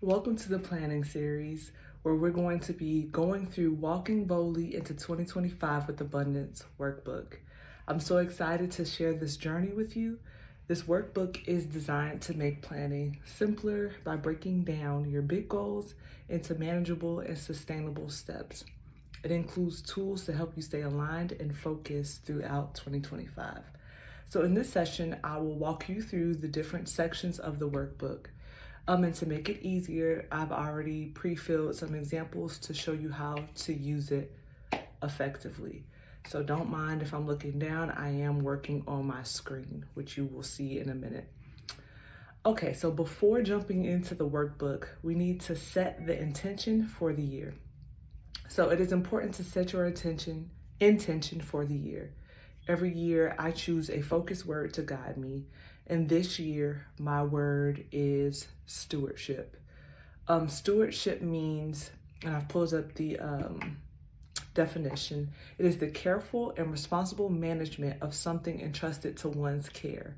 Welcome to the planning series where we're going to be going through Walking Boldly into 2025 with Abundance workbook. I'm so excited to share this journey with you. This workbook is designed to make planning simpler by breaking down your big goals into manageable and sustainable steps. It includes tools to help you stay aligned and focused throughout 2025. So in this session, I will walk you through the different sections of the workbook. And to make it easier, I've already pre-filled some examples to show you how to use it effectively. So don't mind if I'm looking down, I am working on my screen, which you will see in a minute. Okay, so before jumping into the workbook, we need to set the intention for the year. So it is important to set your intention for the year. Every year I choose a focus word to guide me. And this year, my word is stewardship. Stewardship means, and I've pulled up the definition, it is the careful and responsible management of something entrusted to one's care.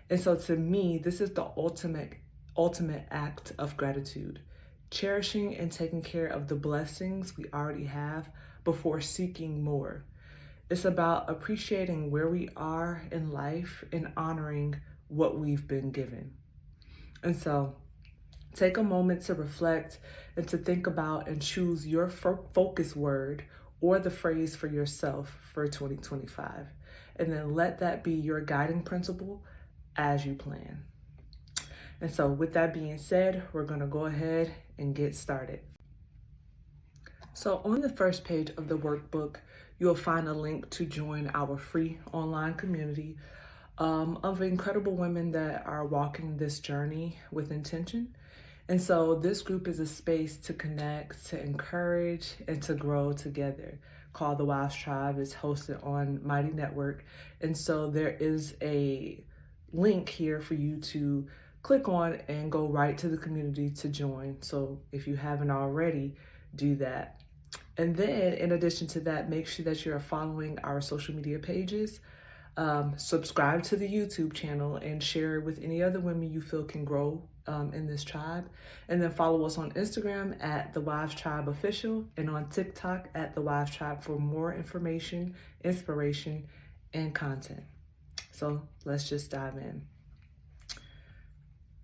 And so to me, this is the ultimate act of gratitude, cherishing and taking care of the blessings we already have before seeking more. It's about appreciating where we are in life and honoring what we've been given. And so take a moment to reflect and to think about and choose your focus word or the phrase for yourself for 2025. And then let that be your guiding principle as you plan. And so with that being said, we're going to go ahead and get started. So on the first page of the workbook, you'll find a link to join our free online community of incredible women that are walking this journey with intention. And so this group is a space to connect, to encourage, and to grow together, called the Wives Tribe. It's hosted on Mighty Network. And so there is a link here for you to click on and go right to the community to join. So if you haven't already, do that. And then in addition to that, make sure that you're following our social media pages. Subscribe to the YouTube channel and share it with any other women you feel can grow in this tribe. And then follow us on Instagram at The Wives Tribe Official and on TikTok at The Wives Tribe for more information, inspiration, and content. So let's just dive in.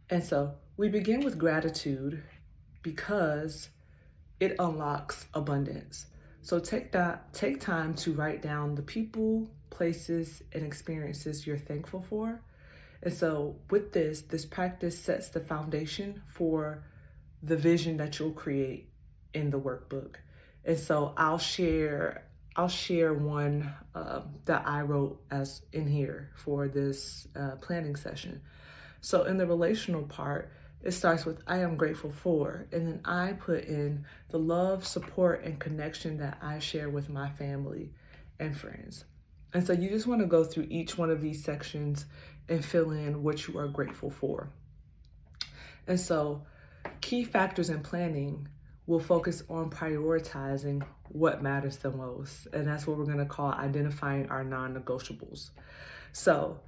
And so we begin with gratitude because it unlocks abundance. So take time to write down the people, places, and experiences you're thankful for. And so with this practice sets the foundation for the vision that you'll create in the workbook. And so I'll share one that I wrote as in here for this planning session. So in the relational part, it starts with I am grateful for, and then I put in the love, support, and connection that I share with my family and friends. And so you just want to go through each one of these sections and fill in what you are grateful for. And so key factors in planning will focus on prioritizing what matters the most. And that's what we're going to call identifying our non-negotiables. So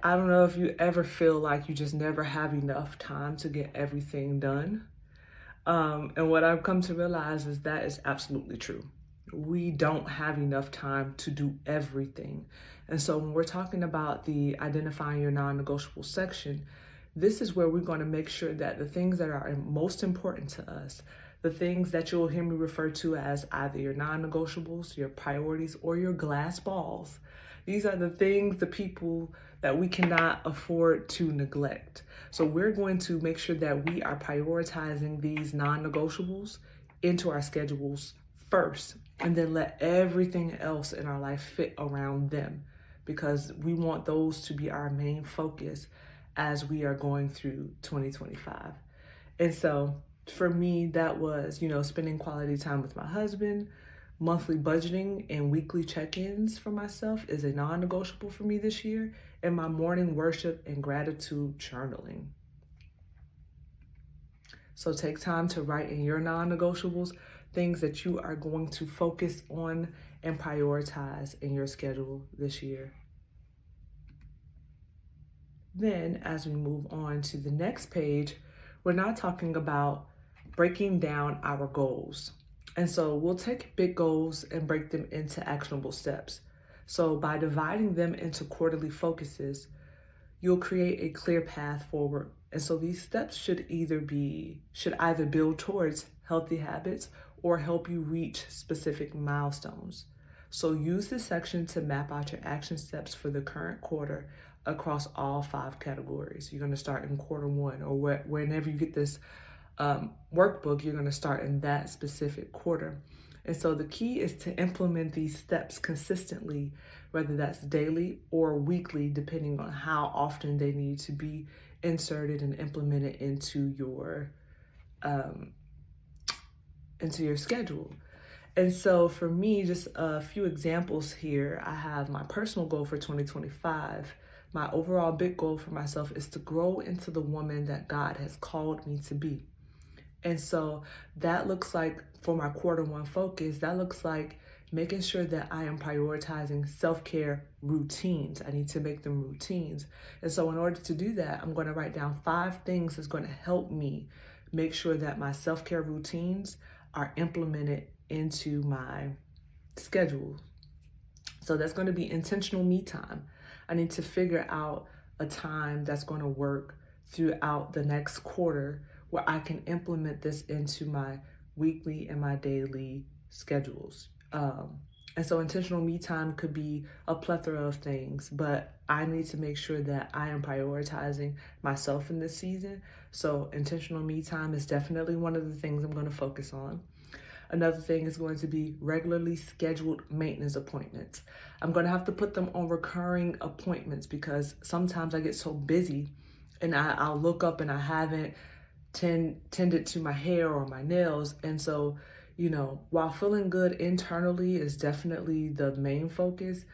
I don't know if you ever feel like you just never have enough time to get everything done. And what I've come to realize is that is absolutely true. We don't have enough time to do everything. And so when we're talking about the identifying your non-negotiable section, this is where we're going to make sure that the things that are most important to us, the things that you'll hear me refer to as either your non-negotiables, your priorities, or your glass balls, these are the things, the people that we cannot afford to neglect. So we're going to make sure that we are prioritizing these non-negotiables into our schedules first, and then let everything else in our life fit around them, because we want those to be our main focus as we are going through 2025. And so for me, that was, spending quality time with my husband. Monthly budgeting and weekly check-ins for myself is a non-negotiable for me this year, and my morning worship and gratitude journaling. So take time to write in your non-negotiables, things that you are going to focus on and prioritize in your schedule this year. Then as we move on to the next page, we're not talking about breaking down our goals. And so we'll take big goals and break them into actionable steps. So by dividing them into quarterly focuses, you'll create a clear path forward. And so these steps should either build towards healthy habits or help you reach specific milestones. So use this section to map out your action steps for the current quarter across all 5 categories. You're going to start in quarter 1, or whenever you get this workbook, you're going to start in that specific quarter. And so the key is to implement these steps consistently, whether that's daily or weekly, depending on how often they need to be inserted and implemented into your schedule. And so for me, just a few examples here. I have my personal goal for 2025. My overall big goal for myself is to grow into the woman that God has called me to be. And so that looks like, for my quarter 1 focus, that looks like making sure that I am prioritizing self-care routines. I need to make them routines. And so in order to do that, I'm going to write down 5 things that's going to help me make sure that my self-care routines are implemented into my schedule. So that's going to be intentional me time. I need to figure out a time that's going to work throughout the next quarter where I can implement this into my weekly and my daily schedules. And so intentional me time could be a plethora of things, but I need to make sure that I am prioritizing myself in this season. So intentional me time is definitely one of the things I'm going to focus on. Another thing is going to be regularly scheduled maintenance appointments. I'm going to have to put them on recurring appointments because sometimes I get so busy and I'll look up and I haven't tended to my hair or my nails. And so, while feeling good internally is definitely the main focus,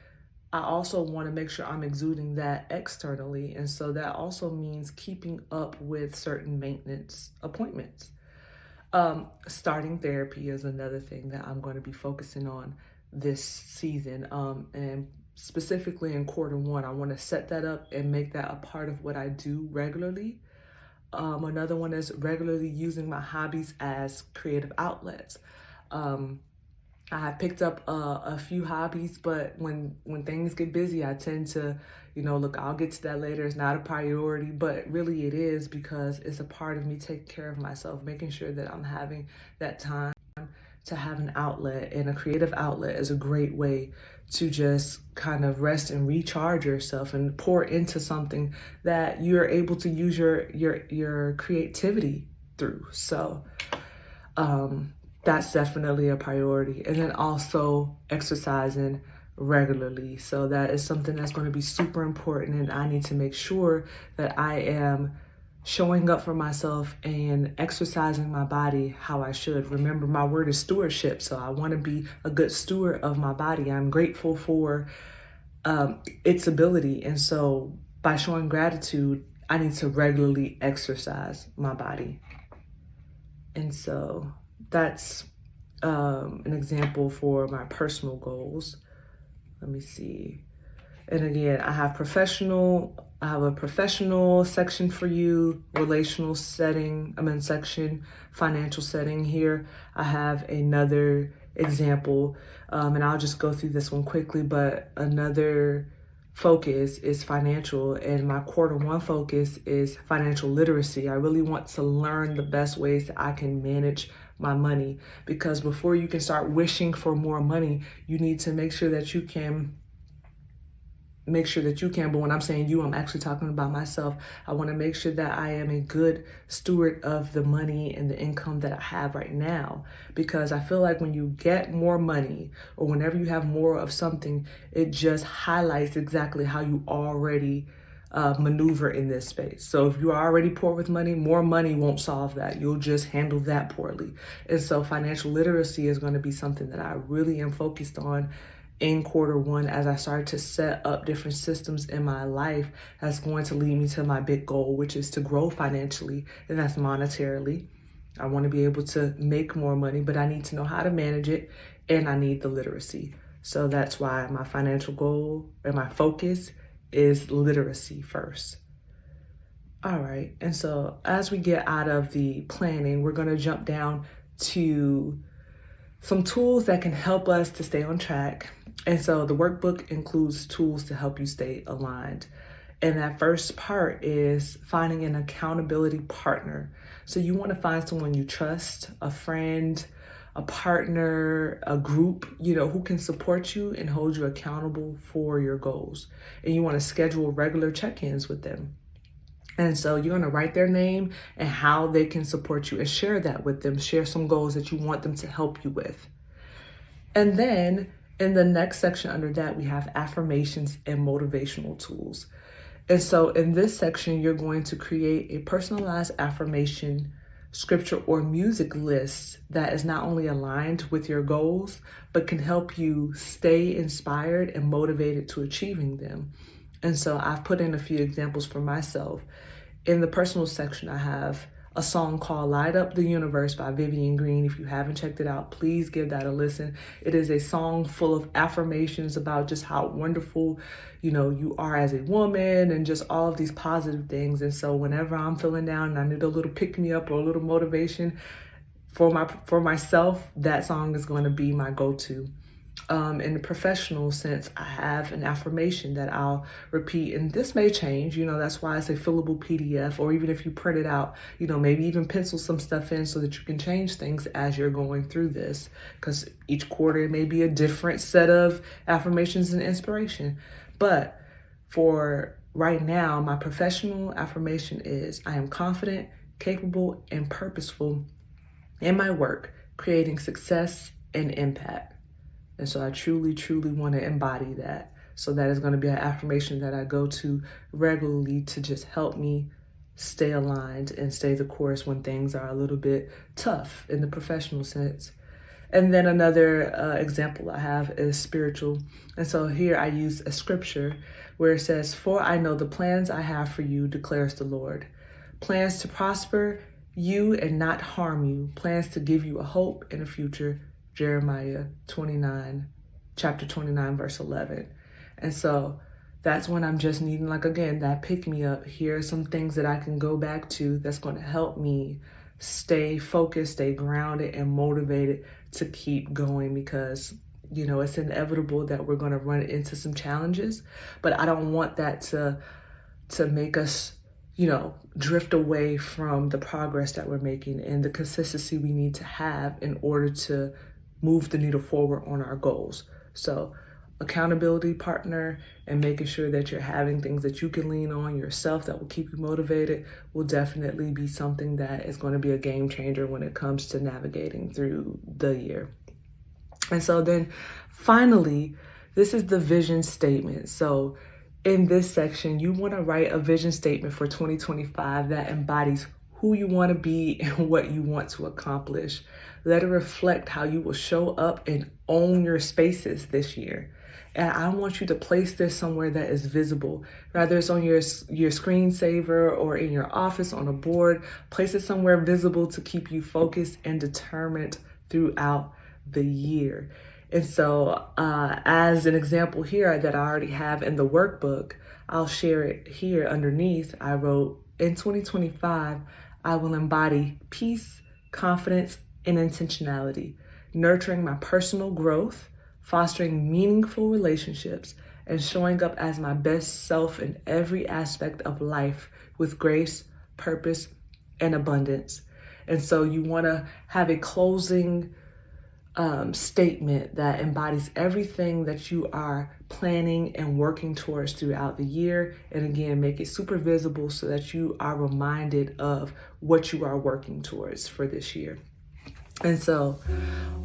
I also want to make sure I'm exuding that externally. And so that also means keeping up with certain maintenance appointments. Starting therapy is another thing that I'm going to be focusing on this season. And specifically in quarter 1, I want to set that up and make that a part of what I do regularly. Another one is regularly using my hobbies as creative outlets. I have picked up a few hobbies, but when things get busy, I tend to, look, I'll get to that later. It's not a priority, but really it is, because it's a part of me taking care of myself, making sure that I'm having that time to have an outlet. And a creative outlet is a great way to just kind of rest and recharge yourself and pour into something that you're able to use your creativity through. So that's definitely a priority. And then also exercising regularly. So that is something that's going to be super important, and I need to make sure that I am showing up for myself and exercising my body how I should. Remember, my word is stewardship, so I want to be a good steward of my body. I'm grateful for its ability, and so by showing gratitude, I need to regularly exercise my body. And so that's an example for my personal goals. Let me see. And again, I have a professional section for you, relational section, financial setting here. I have another example, and I'll just go through this one quickly, but another focus is financial, and my quarter 1 focus is financial literacy. I really want to learn the best ways that I can manage my money, because before you can start wishing for more money, you need to make sure that you can. But when I'm saying you, I'm actually talking about myself. I want to make sure that I am a good steward of the money and the income that I have right now, because I feel like when you get more money, or whenever you have more of something, it just highlights exactly how you already maneuver in this space. So if you're already poor with money, more money won't solve that. You'll just handle that poorly. And so financial literacy is going to be something that I really am focused on in quarter 1 as I start to set up different systems in my life that's going to lead me to my big goal, which is to grow financially, and that's monetarily. I want to be able to make more money, but I need to know how to manage it, and I need the literacy. So that's why my financial goal and my focus is literacy first. All right. And so as we get out of the planning, we're going to jump down to some tools that can help us to stay on track. And so the workbook includes tools to help you stay aligned. And that first part is finding an accountability partner. So you want to find someone you trust, a friend, a partner, a group, who can support you and hold you accountable for your goals. And you want to schedule regular check-ins with them. And so you're going to write their name and how they can support you and share that with them. Share some goals that you want them to help you with. And then in the next section under that, we have affirmations and motivational tools. And so in this section, you're going to create a personalized affirmation, scripture, or music list that is not only aligned with your goals, but can help you stay inspired and motivated to achieving them. And so I've put in a few examples for myself. In the personal section, I have a song called Light Up the Universe by Vivian Green. If you haven't checked it out, please give that a listen. It is a song full of affirmations about just how wonderful, you are as a woman and just all of these positive things. And so whenever I'm feeling down and I need a little pick me up or a little motivation for myself, that song is going to be my go-to. In the professional sense, I have an affirmation that I'll repeat, and this may change, that's why it's a fillable PDF, or even if you print it out, maybe even pencil some stuff in so that you can change things as you're going through this, because each quarter it may be a different set of affirmations and inspiration. But for right now, my professional affirmation is, I am confident, capable, and purposeful in my work, creating success and impact. And so I truly, truly want to embody that. So that is going to be an affirmation that I go to regularly to just help me stay aligned and stay the course when things are a little bit tough in the professional sense. And then another example I have is spiritual. And so here I use a scripture where it says, "For I know the plans I have for you, declares the Lord. Plans to prosper you and not harm you. Plans to give you a hope and a future." Jeremiah 29, chapter 29, verse 11. And so that's when I'm just needing, that pick me up. Here are some things that I can go back to that's going to help me stay focused, stay grounded, and motivated to keep going, because, it's inevitable that we're going to run into some challenges, but I don't want that to make us, drift away from the progress that we're making and the consistency we need to have in order to move the needle forward on our goals. So accountability partner and making sure that you're having things that you can lean on yourself that will keep you motivated will definitely be something that is going to be a game changer when it comes to navigating through the year. And so then finally, this is the vision statement. So in this section, you want to write a vision statement for 2025 that embodies who you want to be and what you want to accomplish. Let it reflect how you will show up and own your spaces this year. And I want you to place this somewhere that is visible, whether it's on your screensaver or in your office on a board. Place it somewhere visible to keep you focused and determined throughout the year. And so as an example here that I already have in the workbook, I'll share it here underneath. I wrote, in 2025, I will embody peace, confidence, and intentionality, nurturing my personal growth, fostering meaningful relationships, and showing up as my best self in every aspect of life with grace, purpose, and abundance. And so you want to have a closing statement that embodies everything that you are planning and working towards throughout the year. And again, make it super visible so that you are reminded of what you are working towards for this year. And so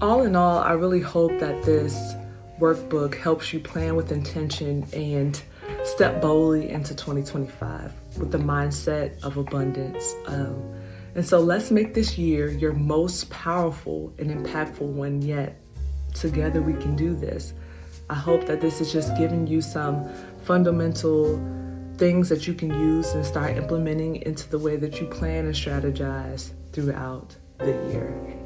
all in all, I really hope that this workbook helps you plan with intention and step boldly into 2025 with the mindset of abundance. And so let's make this year your most powerful and impactful one yet. Together we can do this. I hope that this is just giving you some fundamental things that you can use and start implementing into the way that you plan and strategize throughout the year.